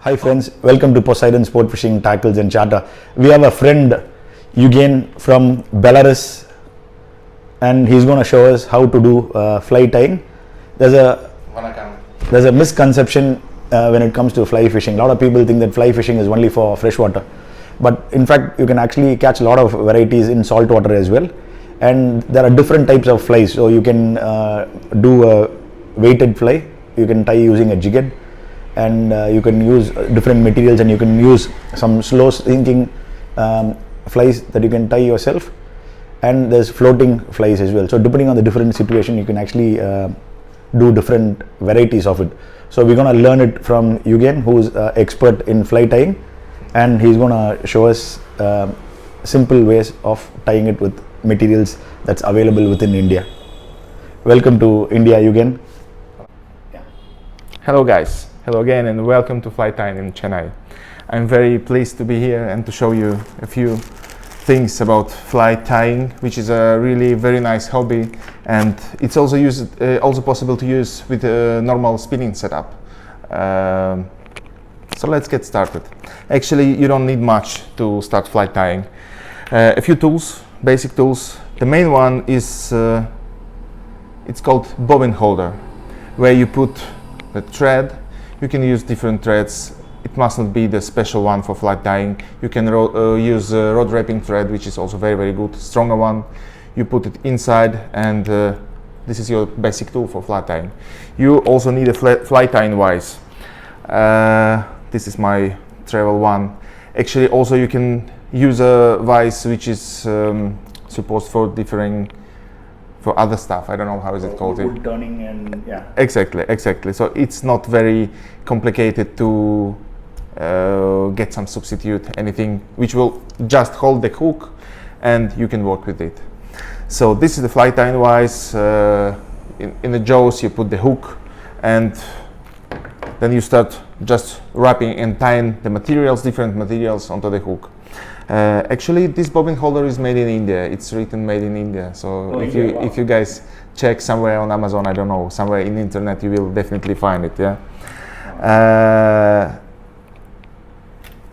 Hi friends, welcome to Poseidon Sport Fishing Tackles and Charter. We have a friend, Eugen from Belarus, and he's going to show us how to do fly tying. There's a misconception when it comes to fly fishing. A lot of people think that fly fishing is only for freshwater, but in fact you can actually catch a lot of varieties in saltwater as well, and there are different types of flies. So you can do a weighted fly, you can tie using a jig head, and you can use different materials, and you can use some slow sinking flies that you can tie yourself, and there's floating flies as well. So depending on the different situation, you can actually do different varieties of it. So we're going to learn it from Eugen, who's expert in fly tying, and he's going to show us simple ways of tying it with materials that's available within India. Welcome to India, Eugen. Hello guys, hello again, and welcome to Fly Tying in Chennai. I'm very pleased to be here and to show you a few things about fly tying, which is a really very nice hobby, and it's also also possible to use with a normal spinning setup. So let's get started. Actually, you don't need much to start fly tying. A few tools, basic tools. The main one is it's called bobbin holder, where you put the thread. You can use different threads. It must not be the special one for fly tying. You can use rod wrapping thread, which is also very good, stronger one. You put it inside, and this is your basic tool for fly tying. You also need a fly tying vise. This is my travel one. Actually, also you can use a vise which is supposed for for other stuff. I don't know how is it called. Wood turning and yeah. Exactly. So it's not very complicated to get some substitute, anything which will just hold the hook, and you can work with it. So this is the fly tying vise. In the jaws you put the hook, and then you start just wrapping and tying the materials, different materials onto the hook. Actually, this bobbin holder is made in India. It's written made in India. So if you guys check somewhere on Amazon, I don't know, somewhere in the internet, you will definitely find it. Yeah.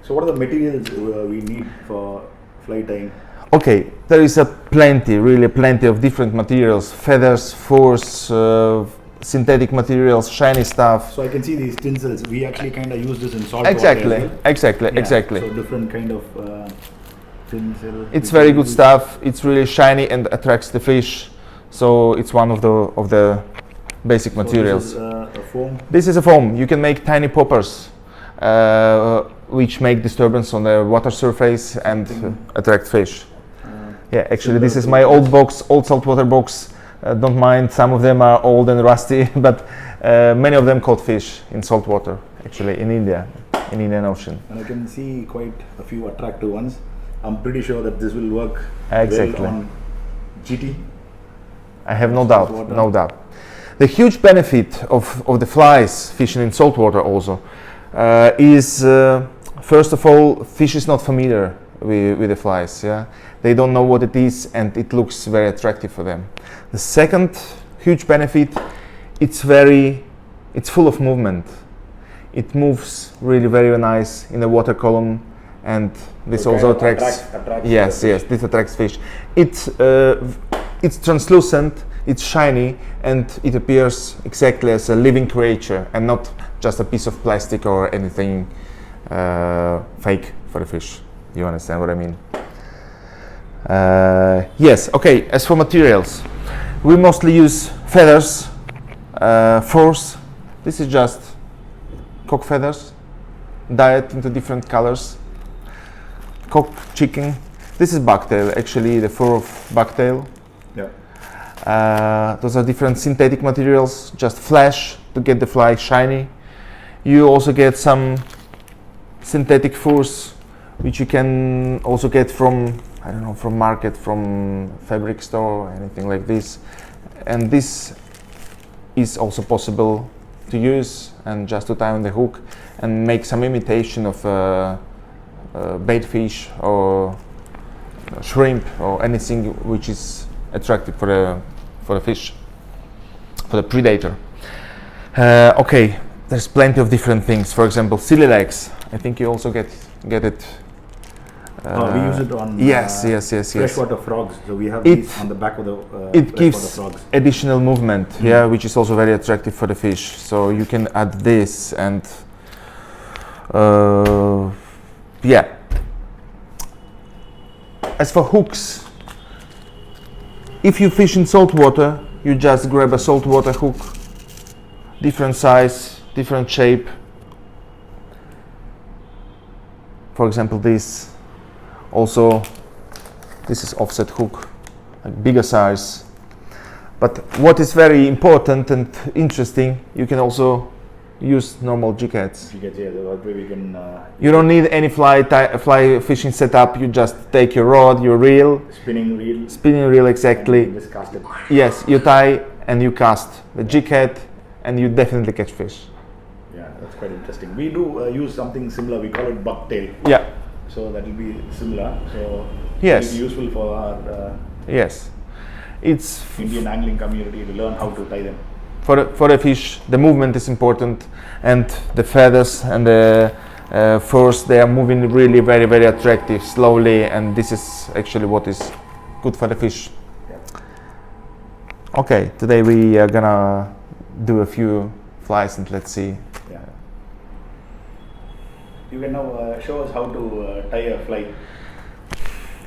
So what are the materials we need for fly tying? Okay, there is really plenty of different materials: feathers, furs, synthetic materials, shiny stuff. So I can see these tinsels. We actually kind of use this in saltwater. Exactly. So different kind of tinsel. It's very good stuff. It's really shiny and attracts the fish. So it's one of the basic materials. This is a foam. This is a foam. You can make tiny poppers, which make disturbance on the water surface and attract fish. Yeah, actually, this is my old box, old saltwater box. Don't mind, some of them are old and rusty, but many of them caught fish in salt water, actually in India, in Indian Ocean. And I can see quite a few attractive ones. I'm pretty sure that this will work exactly well on GT. I have no doubt. The huge benefit of the flies fishing in salt water also is, first of all, fish is not familiar with the flies. Yeah, they don't know what it is, and it looks very attractive for them. The second huge benefit, it's full of movement. It moves really very nice in the water column, and this so also attracts yes, this attracts fish. It's translucent, it's shiny, and it appears exactly as a living creature and not just a piece of plastic or anything fake for the fish. You understand what I mean? Yes, okay, as for materials, we mostly use feathers, furs. This is just cock feathers, dyed into different colors. Cock, chicken. This is bucktail, actually the fur of bucktail. Yeah. Those are different synthetic materials, just flash to get the fly shiny. You also get some synthetic furs, which you can also get from, I don't know, from market, from fabric store, anything like this. And this is also possible to use and just to tie on the hook and make some imitation of bait fish or shrimp or anything which is attractive for the fish, for the predator. Okay, there's plenty of different things. For example, silly legs. I think you also get it. We use it on yes. freshwater frogs. So we have It- these on the back of the It freshwater gives frogs. additional movement, yeah, which is also very attractive for the fish. So you can add this and yeah. As for hooks, if you fish in salt water, you just grab a saltwater hook, different size, different shape. For example, this is offset hook, like bigger size. But what is very important and interesting, you can also use normal jig heads. You get that way we can You don't need any fly fishing setup. You just take your rod, your reel, spinning reel exactly. and just cast it. Yes, you tie and you cast the jig head, and you definitely catch fish. Yeah, that's quite interesting. We do use something similar. We call it bucktail. Yeah. So that will be similar. So Yes. it will be useful for our Yes. It's Indian angling community to learn how to tie them. for a fish. The movement is important, and the feathers and the furs, they are moving really very attractive, slowly, and this is actually what is good for the fish. Yeah. Okay, today we are gonna do a few flies and let's see. Yeah. You can now show us how to tie a fly.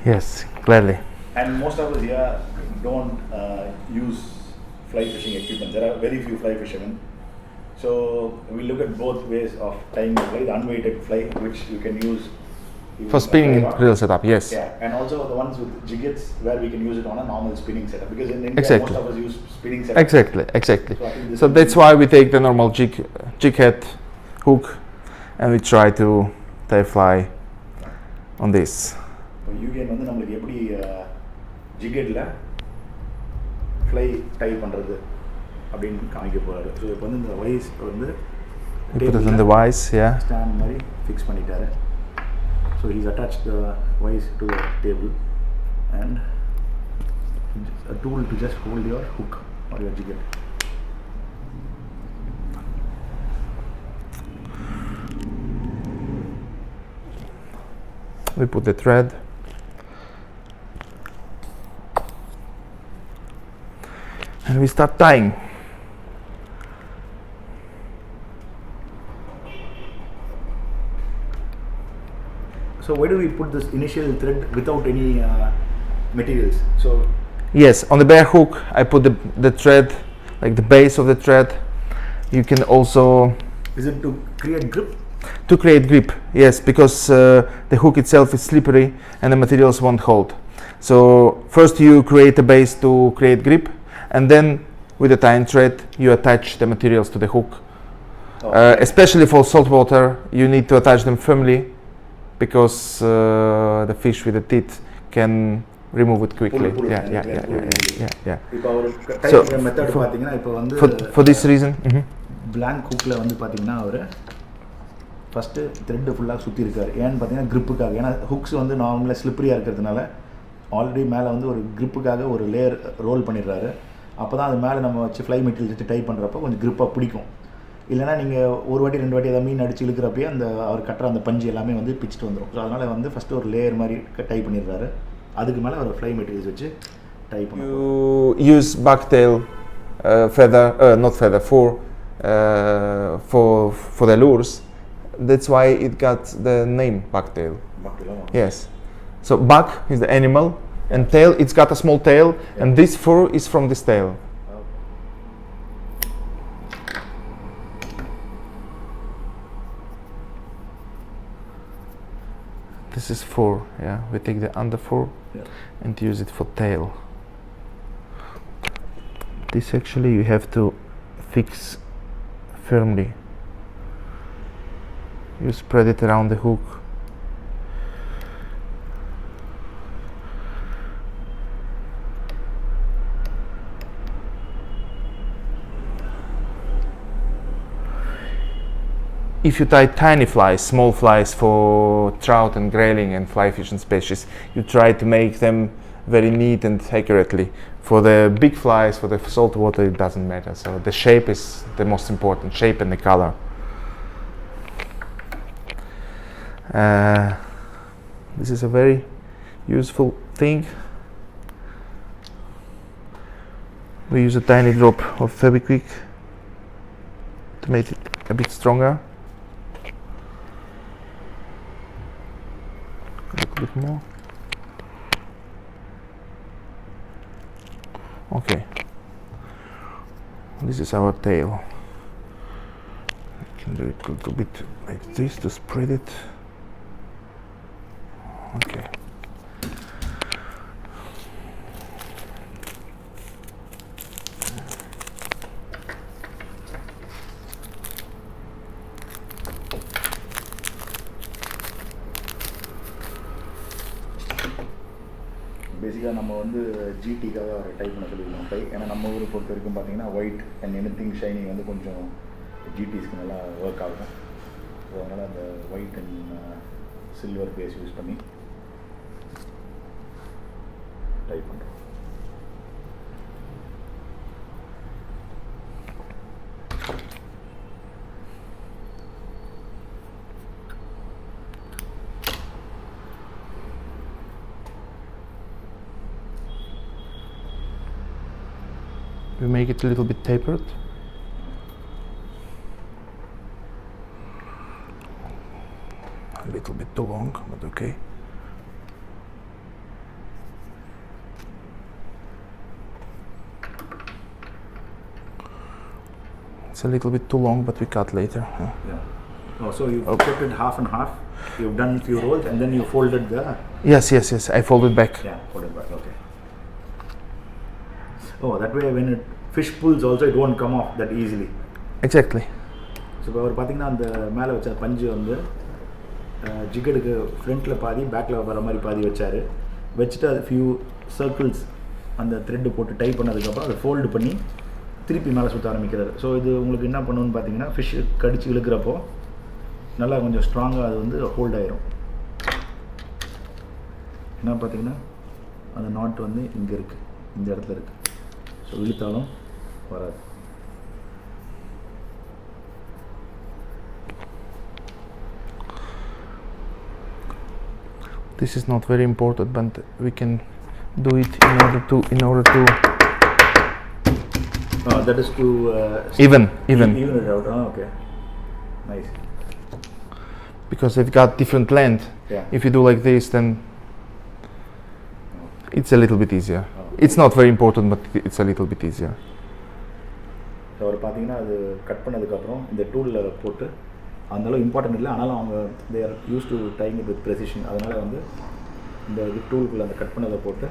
Yes, gladly. And most of us here don't use fly fishing equipment. There are very few fly fishermen. So we look at both ways of tying the fly, the unweighted fly, which you can use For spinning reel setup, yes. Yeah, and also the ones with jiggets where we can use it on a normal spinning setup, because in India Exactly. most of us use spinning setup. Exactly. So I think this So will that's be- why we take the normal jig head hook, and we try to tie fly on this. இப்போ you can வந்து நம்மளுக்கு எப்படி ஜிகெட்டில் fly tie பண்ணுறது அப்படின்னு காமிக்க போகிறாரு. So இப்போ வந்து இந்த வைஸ் வந்து We put it on the vise, yeah. Stand மாதிரி ஃபிக்ஸ் பண்ணிட்டாரு. So he's attach the vise to the table and a tool to just hold your hook or your jigget. We put the thread. And we start tying. So why do we put this initial thread without any materials? So Yes, on the bare hook I put the thread, like the base of the thread. You can also is it to create grip? to create grip, yes, because the hook itself is slippery and the materials won't hold. So first you create a base to create grip, and then with the tying thread you attach the materials to the hook. Especially for saltwater, you need to attach them firmly, because the fish with the teeth can remove it quickly. Pull it Yeah, and yeah, it yeah, can pull it yeah, yeah, yeah. இப்போ ஒரு So, type method for- பார்த்தீங்கன்னா இப்போ வந்து For this reason, blank ஹூக்கில் வந்து பார்த்தீங்கன்னா அவர் first thread ஃபுல்லாக சுற்றி இருக்கார். ஏன்னு பார்த்தீங்கன்னா gripக்காக. ஏன்னா ஹுக்ஸ் வந்து நார்மலாக ஸ்லிப்பரியாக இருக்கிறதுனால ஆல்ரெடி மேலே வந்து ஒரு gripக்காக ஒரு லேயர் ரோல் பண்ணிடுறாரு. அப்போ தான் அது மேலே நம்ம வச்சு ஃப்ளை மெட்டீரியல் வச்சு டைப் பண்ணுறப்போ கொஞ்சம் gripப்பாக பிடிக்கும். இல்லைனா நீங்கள் ஒரு வாட்டி ரெண்டு வாட்டி ஏதாவது மீன் அடிச்சு இழுக்கிறப்பயே அந்த அவர் கட்டுற அந்த பஞ்சு எல்லாமே வந்து பிச்சுட்டு வந்துடும். ஸோ அதனால் வந்து ஃபஸ்ட்டு ஒரு லேயர் மாதிரி டைப் பண்ணிடுறாரு. அதுக்கு மேலே ஒரு ஃப்ளை மெட்டீரியல்ஸ் வச்சு டைப் பண்ணுவோம். you use bucktail feather, not feather, for the lures. That's why it got the name bucktail. Yes. So buck is the animal, and tail, it's got a small tail, and this fur is from this tail. This is fur, yeah. We take the under fur and use it for tail. This actually you have to fix firmly. You spread it around the hook. If you tie tiny flies, small flies for trout and grayling and fly fishing species, you try to make them very neat and accurately. For the big flies, for the saltwater, it doesn't matter. So the shape is the most important, shape and the color. This is a very useful thing. We use a tiny drop of Fevikwik to make it a bit stronger. A little bit more. Okay. This is our tail. I can do it a little bit like this to spread it. Okay. பேசிக்காக நம்ம வந்து ஜிடிக்காக type பண்ண சொல்லியிருக்கோம் tie. ஏன்னா நம்ம ஊரை பொறுத்த வரைக்கும் பார்த்தீங்கன்னா ஒயிட் அண்ட் எனிதிங் ஷைனிங் வந்து கொஞ்சம் ஜிடிஸ்க்கு நல்லா ஒர்க் ஆகும். ஸோ அதனால் அந்த white and silver base use பண்ணி டைப் பண்ணுறோம். We make it a little bit tapered. A little bit too long, but okay. It's a little bit too long, but we cut later. Yeah. Oh, so you kept it half and half. You've done few rolls and then you folded the. Yes. I folded back. Yeah, folded back. Okay. Oh, that way when it fish pulls also it won't come off that easily. Exactly. So இப்போ அவர் பார்த்தீங்கன்னா அந்த மேலே வச்ச பஞ்சு வந்து ஜிகெடுக்கு ஃப்ரண்ட்டில் பாதி பேக்கில் வர மாதிரி பாதி வச்சார். வச்சுட்டு அது ஃபியூ சர்க்கிள்ஸ் அந்த த்ரெட்டு போட்டு டைப் பண்ணதுக்கப்புறம் அதை ஃபோல்டு பண்ணி திருப்பி மேலே சுற்ற ஆரம்பிக்கிறார். ஸோ இது உங்களுக்கு என்ன பண்ணணும்னு பார்த்தீங்கன்னா ஃபிஷ் கடிச்சு இழுக்கிறப்போ நல்லா கொஞ்சம் ஸ்ட்ராங்காக அது வந்து ஹோல்ட் ஆயிரும். என்ன பார்த்தீங்கன்னா அந்த நாட் வந்து இங்கே இருக்குது, இந்த இடத்துல இருக்குது. ஸோ இழுத்தாலும் வராது. This is not very important, but we can do it in order to that is to even it out. Oh, okay, nice. Because they've got different length. Yeah. If you do like this, then it's a little bit easier. It's not very important, but it's a little bit easier. அவர் பார்த்தீங்கன்னா அது cut பண்ணதுக்கப்புறம் இந்த டூலில் போட்டு அந்தளவு important இல்லை, ஆனாலும் அவங்க they are use to time it with precision. அதனால் வந்து இந்த இது டூலுக்குள்ளே அந்த கட் பண்ணதை போட்டு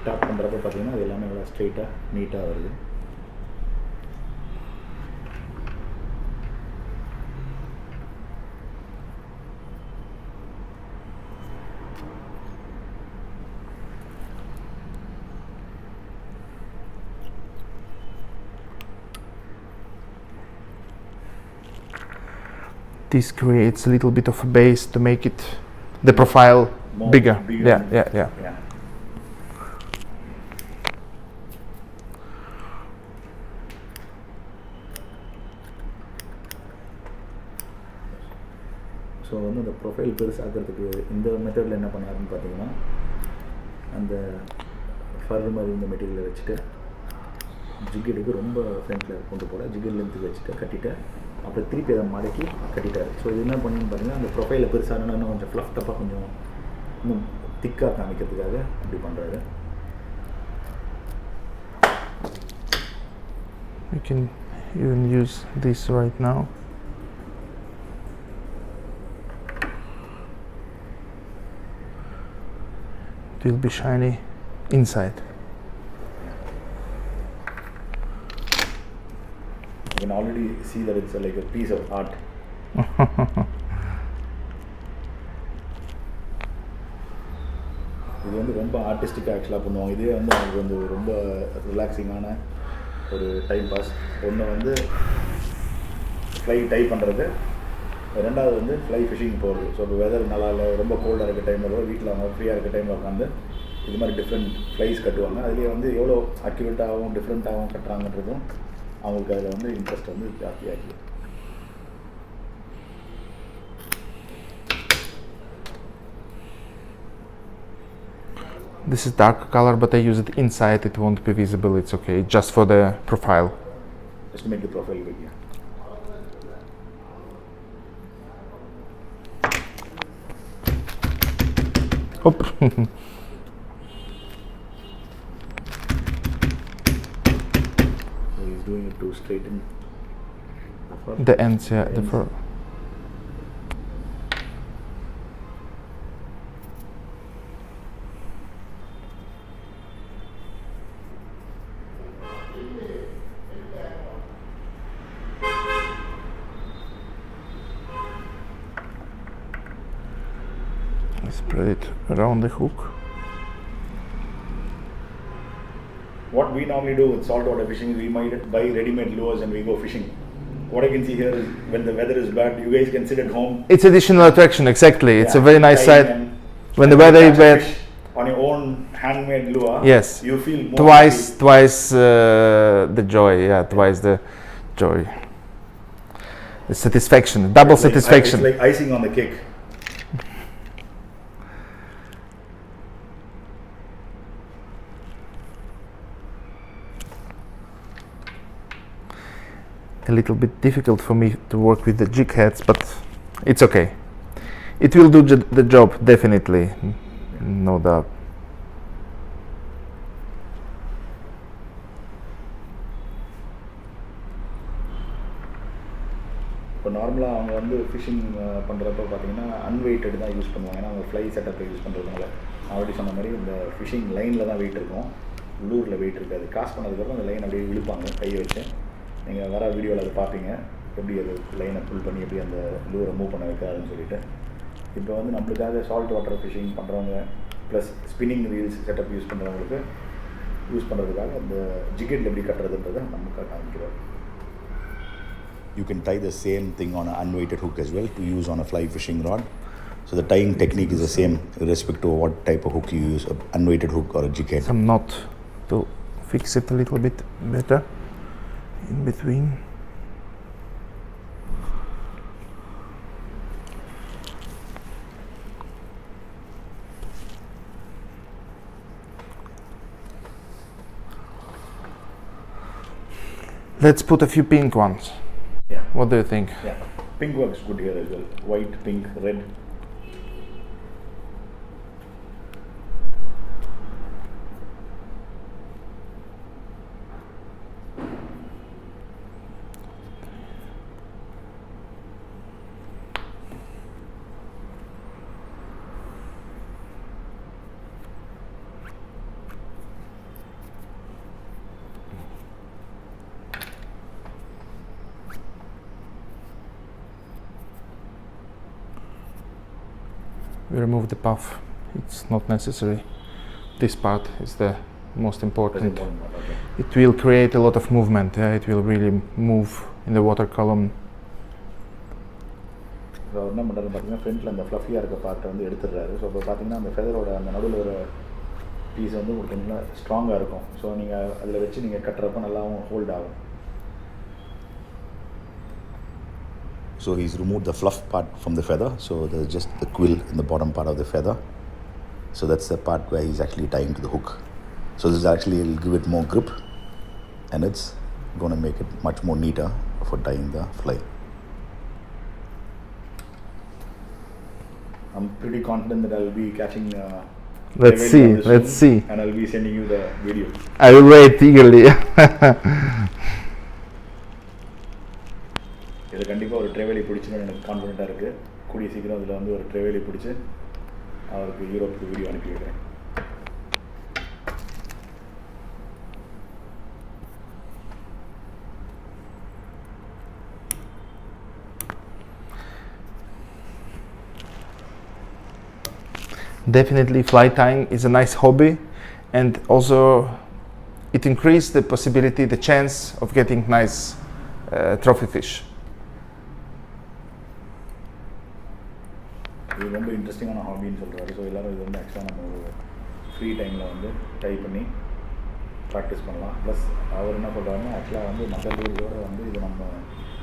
டாப் பண்ணுறப்ப பார்த்தீங்கன்னா அது எல்லாமே நல்லா ஸ்ட்ரெயிட்டாக நீட்டாக வருது. This creates a little bit of a base to make it the profile bigger. Yeah. So வந்து அந்த ப்ரொஃபைல் பெருசாகிறதுக்கு இந்த மெத்தடில் என்ன பண்ணாருன்னு பார்த்தீங்கன்னா அந்த ஃபர் மாதிரி இந்த மெட்டீரியலை வச்சுட்டு ஜிகெட்டுக்கு ரொம்ப ஃப்ரண்ட்டில் கொண்டு போட ஜிகெட் லென்த்துக்கு வச்சுட்டு கட்டிட்டு அப்புறம் திருப்பி அதை மடக்கி கட்டிட்டார். ஸோ இது என்ன பண்ணுன்னு பார்த்தீங்கன்னா அந்த ப்ரொஃபைலை பெருசாகணும்னா இன்னும் கொஞ்சம் ஃப்ளஃப் டப்பாக கொஞ்சம் இன்னும் திக்காக காமிக்கிறதுக்காக இப்படி பண்ணுறாரு. We can even use this right now. It will be shiny inside. You can already see that it's like a piece of art. இது வந்து ரொம்ப ஆர்டிஸ்டிக்காக ஆக்சுவலாக பண்ணுவாங்க. இதே வந்து அவங்களுக்கு வந்து ரொம்ப ரிலாக்ஸிங்கான ஒரு டைம் பாஸ். ஒன்று வந்து ஃப்ளை டைப் பண்ணுறது, ரெண்டாவது வந்து ஃப்ளை ஃபிஷிங் போகிறது. ஸோ இப்போ வெதர் நல்லா இல்லை, ரொம்ப கோல்டாக இருக்க டைமில் கூட வீட்டில் அவங்க ஃப்ரீயாக இருக்க டைமில் உட்காந்து இது மாதிரி டிஃப்ரெண்ட் ஃப்ளைஸ் கட்டுவாங்க. அதுலேயே வந்து எவ்வளோ அக்யூரேட்டாகவும் டிஃப்ரெண்ட்டாகவும் கட்டுறாங்கன்றதும் அவங்களுக்கு அதில் வந்து இன்ட்ரெஸ்ட் வந்து ஜாஸ்தியாக இருக்குது. This is dark color, but I use it inside. It won't be visible. It's okay, just for the profile. Just to make the profile big, yeah. Hop. So he's doing it to straighten the fur. The ends, yeah, the ends. fur. Spread it around the hook. What we normally do with saltwater fishing is we might buy ready-made lures and we go fishing. What I can see here is when the weather is bad, you guys can sit at home. It's additional attraction, exactly. It's a Yeah, very nice time sight. and When the you weather catch is a bad, fish on your own handmade lure, yes, you feel more twice happy. the joy. Yeah, twice the joy. The satisfaction, double It's like- satisfaction. It's like icing on the cake. A little bit difficult for me to work with the jig heads, but it's okay. It will do the job, definitely, no doubt. இப்போ நார்மலாக அவங்க வந்து phishing பண்ணுறப்ப பார்த்தீங்கன்னா அன்வெயிட்டட் தான் use பண்ணுவாங்க. ஏன்னா அவங்க ஃப்ளை செட்டப்பை யூஸ் பண்ணுறதுனால ஆல்ரெடி சொன்ன மாதிரி இந்த ஃபிஷிங் லைனில் தான் வெயிட் இருக்கும், லூரில் வெயிட் இருக்காது. காஸ்ட் பண்ணதுக்கப்புறம் அந்த லைன் அப்படியே இழுப்பாங்க கையை வச்சு. நீங்கள் வர வீடியோவில் அதை பார்ப்பீங்க எப்படி அது லைனை புல் பண்ணி எப்படி அந்த லூரை மூவ் பண்ண வைக்காதுன்னு சொல்லிட்டு. இப்போ வந்து நம்மளுக்காக சால்ட் வாட்டர் ஃபிஷிங் பண்ணுறவங்க plus spinning reels setup use பண்ணுறவங்களுக்கு யூஸ் பண்ணுறதுக்காக அந்த ஜிகெட்டில் எப்படி கட்டுறதுன்றதை நமக்கு காமிக்கிறோம். You can tie the same thing on an unweighted hook as well to use on a fly fishing rod. So the tying technique is the same irrespective of what type of hook you use, an unweighted hook or a jig head. Some knot to fix it a little bit better in between. Let's put a few pink ones. Yeah. What do you think? Yeah, pink works good here as well. White, pink, red. We remove the puff. It's not necessary. This part is the most That's important. important one, okay. It will create a lot of movement. It will really move in the water column. So அவர் என்ன பண்ணுறது பார்த்தீங்கன்னா ஃப்ரண்ட்டில் அந்த ஃப்ளஃபியாக இருக்க பார்ட்டை வந்து எடுத்துடுறாரு. So இப்போ பார்த்தீங்கன்னா அந்த ஃபெதரோட அந்த நடுவில் ஒரு பீஸ் வந்து உங்களுக்கு நல்லா ஸ்ட்ராங்காக இருக்கும். ஸோ நீங்கள் அதில் வச்சு நீங்கள் கட்டுறப்ப நல்லாவும் ஹோல்ட் ஆகும். So he's removed the fluff part from the feather. So there's just the quill in the bottom part of the feather. So that's the part where he's actually tying to the hook. So this actually will give it more grip and it's going to make it much more neater for tying the fly. I'm pretty confident that I'll be catching Let's see, let's see. and I'll be sending you the video. I will wait eagerly. இதில் கண்டிப்பாக ஒரு ட்ரெவேலி பிடிச்சின்னு எனக்கு கான்ஃபிடென்ட்டாக இருக்குது. கூடிய சீக்கிரம் இதில் வந்து ஒரு ட்ரெவேலி பிடிச்சி அவருக்கு யூரோப்புக்கு வீடியோ அனுப்பி வைக்கிறேன். Definitely fly tying is a nice hobby, and also it increases the possibility, the chance of getting nice trophy fish. இது ரொம்ப இன்ட்ரெஸ்டிங்கான ஹாபின்னு சொல்கிறாரு. ஸோ எல்லோரும் இது வந்து ஆக்சுவலாக நம்ம ஒரு ஃப்ரீ டைமில் வந்து ட்ரை பண்ணி ப்ராக்டிஸ் பண்ணலாம். ப்ளஸ் அவர் என்ன சொல்கிறாருன்னா ஆக்சுவலாக வந்து மற்ற டூர்ஸோடு வந்து இதை நம்ம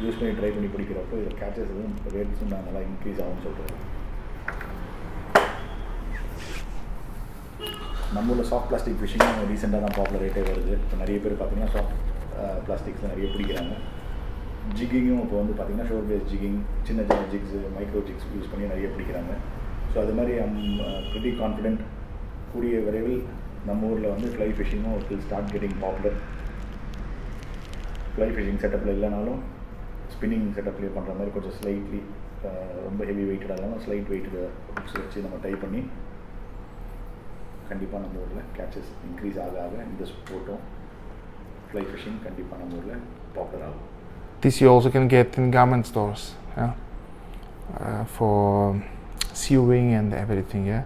யூஸ் பண்ணி ட்ரை பண்ணி பிடிக்கிறப்போ இதில் கேச்சஸ் எதுவும் ரேட்ஸும் நல்லா இன்க்ரீஸ் ஆகும்னு சொல்கிறாரு. நம்ம ஊரில் சாஃப்ட் பிளாஸ்டிக் ஃபிஷிங்கும் ரீசெண்டாக தான் பாப்புலரேட்டே வருது. இப்போ நிறைய பேர் பார்த்தீங்கன்னா சாஃப்ட் பிளாஸ்டிக்ஸில் நிறைய பிடிக்கிறாங்க. ஜிக்கிங்கும் இப்போ வந்து பார்த்தீங்கன்னா ஷோர் பேஸ் ஜிக்கிங், சின்ன சின்ன ஜிக்ஸு, மைக்ரோ ஜிக்ஸ் யூஸ் பண்ணி நிறைய பிடிக்கிறாங்க. ஸோ அது மாதிரி ப்ரிட்டி கான்ஃபிடென்ட் கூடிய விரைவில் நம்ம ஊரில் வந்து ஃப்ளை ஃபிஷிங்கும் will start getting popular. Fly fishing செட்டப்பில் இல்லைனாலும் ஸ்பின்னிங் செட்டப்லேயே பண்ணுற மாதிரி கொஞ்சம் ஸ்லைட்லி ரொம்ப ஹெவி வெயிட்டடாக இல்லாமல் ஸ்லைட் வெயிட்டு ஹுக்ஸ் வச்சு நம்ம டை பண்ணி கண்டிப்பாக நம்ம ஊரில் கேட்சஸ் இன்க்ரீஸ் ஆக ஆக இந்த ஸ்போர்ட்டும் ஃப்ளை ஃபிஷிங் கண்டிப்பாக நம்ம ஊரில் பாப்புலர் ஆகும். This you also can get in garment stores, yeah, for sewing and everything, yeah.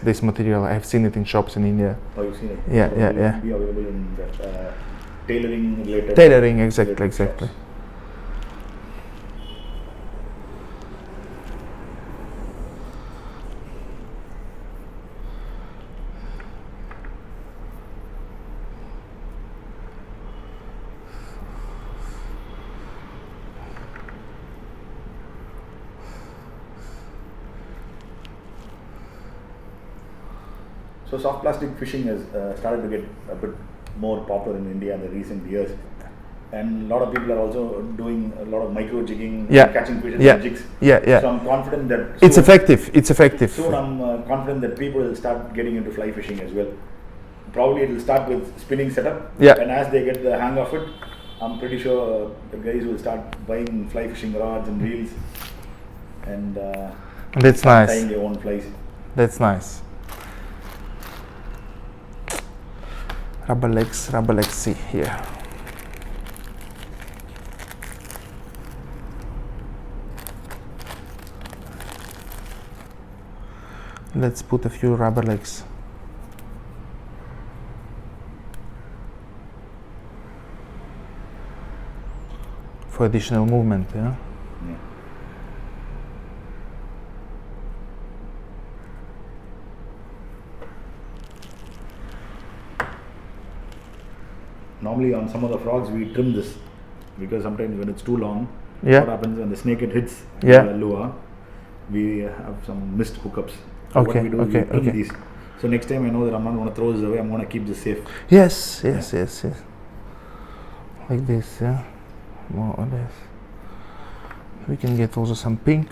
This material, I have seen it in shops in India. Oh, you've seen it? Yeah, So yeah, it yeah. will be available in the tailoring related. Tailoring, exactly, related exactly. shops. So soft plastic fishing has started to get a bit more popular in India in the recent years, and a lot of people are also doing a lot of micro jigging, Yeah. catching fish Yeah. with jigs. Yeah, yeah. So I'm confident that It's effective. It's effective. Soon I'm confident that people will start getting into fly fishing as well. Probably it will start with spinning setup, Yeah. and as they get the hang of it, I'm pretty sure the guys will start buying fly fishing rods and reels, and That's nice. tying their own flies. That's nice. Rubber legs, see here. Let's put a few rubber legs. For additional movement, yeah. Yeah. Normally on some of the frogs we trim this because sometimes when it's too long, Yeah. what happens when the snake head hits Yeah. the lure, we have some missed hookups. So Okay, what we do is okay, we trim okay. these. So next time I know that I'm not going to throw this away, I'm going to keep this safe. Yes. Like this, yeah. More or less. We can get also some pink.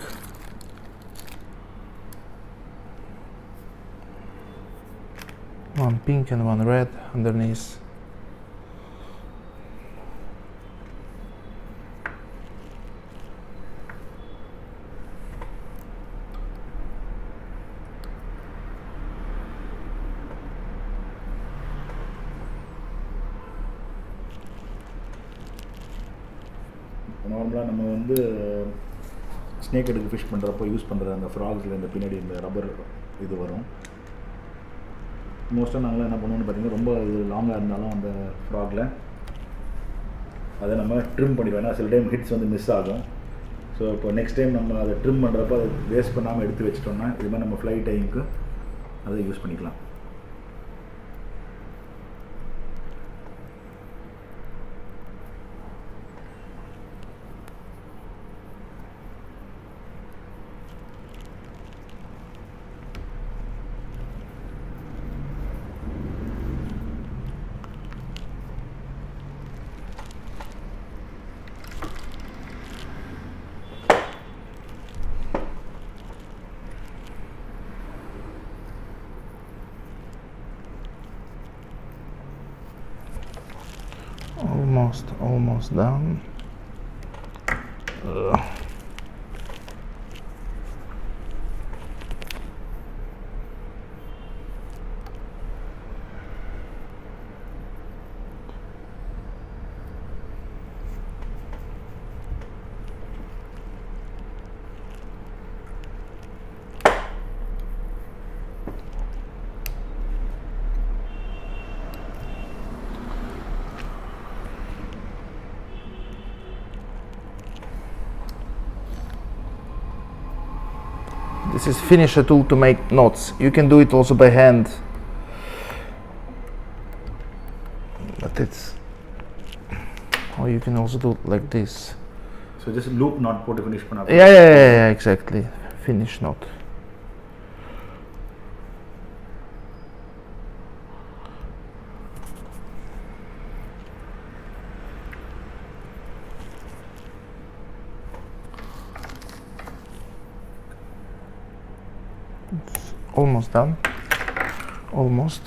One pink and one red underneath. நார்மலாக நம்ம வந்து snake எடுக்க fish பண்ணுறப்போ use பண்ணுற அந்த ஃப்ராக்ஸில் இந்த பின்னாடி இந்த ரப்பர் இது வரும். மோஸ்ட்டாக நாங்களாம் என்ன பண்ணுவோம்னு பார்த்தீங்கன்னா ரொம்ப இது லாங்காக இருந்தாலும் அந்த ஃப்ராகில் அதை நம்ம ட்ரிம் பண்ணிடுவோம். ஏன்னா சில டைம் ஹிட்ஸ் வந்து மிஸ் ஆகும். ஸோ இப்போ நெக்ஸ்ட் டைம் நம்ம அதை ட்ரிம் பண்ணுறப்போ அதை வேஸ்ட் பண்ணாமல் எடுத்து வச்சிட்டோம்னா இது மாதிரி நம்ம ஃப்ளை டைமுக்கு அதை யூஸ் பண்ணிக்கலாம். Almost done. This is finisher tool to make knots. You can do it also by hand, but it's, or you can also do it like this. So just loop knot போட்டு finish பண்ணா Yeah, exactly. Finish knot. It's almost done. Almost.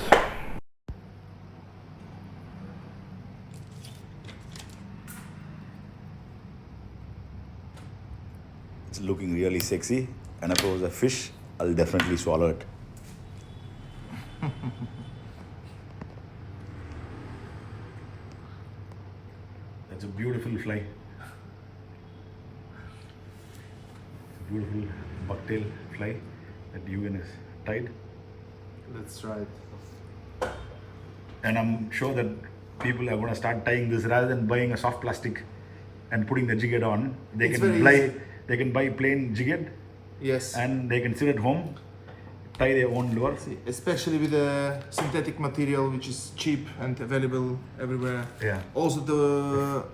It's looking really sexy, and if it was a fish, I'll definitely swallow it. That's a beautiful fly. Beautiful bucktail fly that Eugen is tied. That's right. And I'm sure that people are going to start tying this rather than buying a soft plastic and putting the jig head on. They It's can very buy easy. they can buy plain jig head Yes. and they can sit at home, tie their own lure. Especially with the synthetic material, which is cheap and available everywhere. Yeah. Also the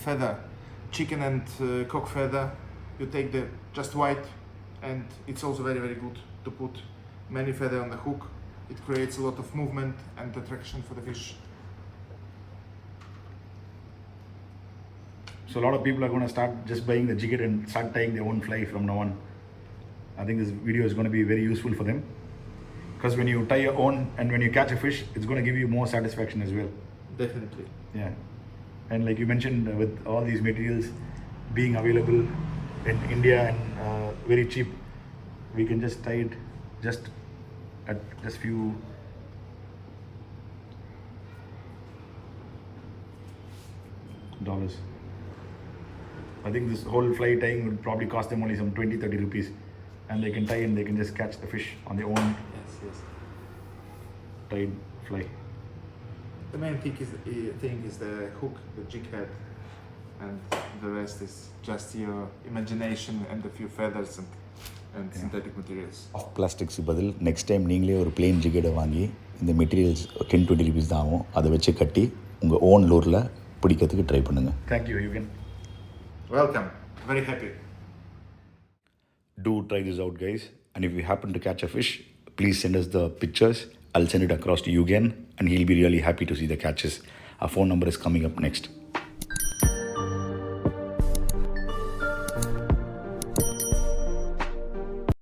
feather, chicken and cock feather. You take the just white, and it's also very good to put many feather on the hook. It creates a lot of movement and attraction for the fish. So a lot of people are going to start just buying the jig head and start tying their own fly from now on. I think this video is going to be very useful for them, because when you tie your own and when you catch a fish, it's going to give you more satisfaction as well. Definitely. Yeah, and like you mentioned, with all these materials being available in India and very cheap, we can just tie it just at just few dollars. I think this whole fly tying would probably cost them only some 20-30 rupees, and they can tie and they can just catch the fish on their own Yes. tied fly. The main thing is the hook, the jig head, and the rest is just your imagination and a few feathers and synthetic materials. Of plastics பதில் next time நீங்களே ஒரு plain ஜிகெட்டை வாங்கி இந்த materials 10-20 rupees தான் ஆகும், அதை வச்சு கட்டி உங்கள் ஓன் லூரில் பிடிக்கிறதுக்கு ட்ரை பண்ணுங்கள். Thank you யூகன். Welcome. Very happy. Do try this out, guys. And if you happen to catch a fish, please send us the pictures. I'll send it across to Eugen, and he'll be really happy to see the catches. Our phone number is coming up next.